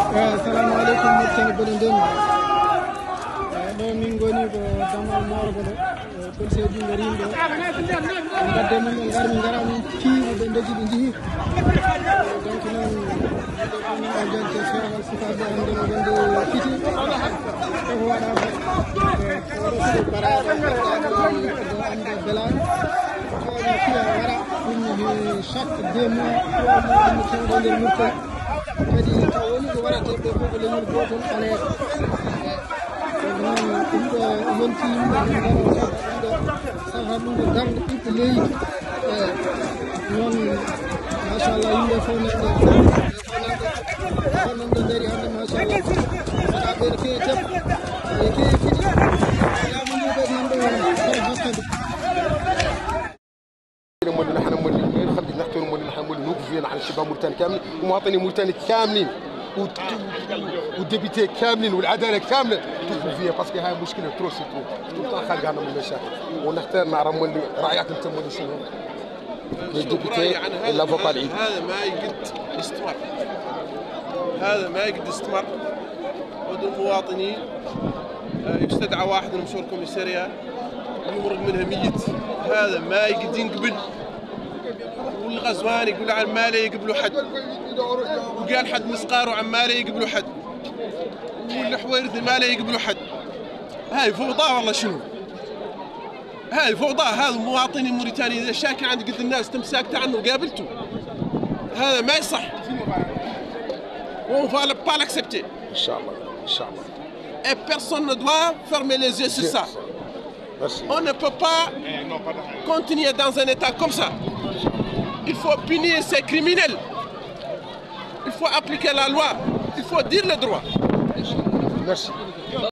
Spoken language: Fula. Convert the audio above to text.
Assalamu alaikum mutane bulundun ɗo min goni ko damal mawɗo ɗo policeji garimɓe gadde men ɓe gari min gara min piiwi ɓe dogi ɓe jeehi donc noon ɗo jante sewal sukaɓe hande no wonde kiti koko waɗa resiɗe baraɗe ɗo ande belani oɗo fiya waɗa ɗum chaque 2 mois 3 mois ɗum tewɗo nder murtol kadi taw woni ko waɗate ɓe fof ko leñol gotol aleeɗo donc noon ɗum ɗo yonti yimɓe ɗum ɗo saha ɗum ɗo darde ɓiɓɓe leydi noon machallah yimɓe fof nanɗo nanɗo daari hannde machallah saɗa ɓeɗo kewi debbo e kewi kiti yamu ndi ɓeɗi nanɗo kono hakkade مولي نحن مولي غير خلي نحكي مولي نحن مولي نوقفين على الشباب موريتاني كاملين ومواطنين موريتاني كاملين والديبيتي كاملين والعداله كامله توقفوا فيها باسكو هاي مشكله ترو سي ترو خارج عنا من المشاكل ونختار نعرف مولي رايك انت مولي شنو الديبيتي الافوكا العيد هذا ما يقد يستمر هذا ما يقد يستمر والمواطنين يستدعى واحد من مشهور كوميسارية يمرق منها ميت هذا ما يقد ينقبل والغزوان يقول عن ما لا يقبلوا حد وقال حد مسقار وعن ما لا يقبلوا حد والحويرث ما لا يقبلوا حد هاي فوضى والله شنو هاي فوضى هذا مواطني موريتاني اذا شاكي عند قد الناس تم ساكته عنه وقابلته هذا ما يصح on va pas l'accepter Inch'Allah Inch'Allah et personne ne doit fermer les yeux sur ça. Merci. On ne peut pas continuer dans un état comme ça. Il faut punir ces criminels. Il faut appliquer la loi. Il faut dire le droit. Merci.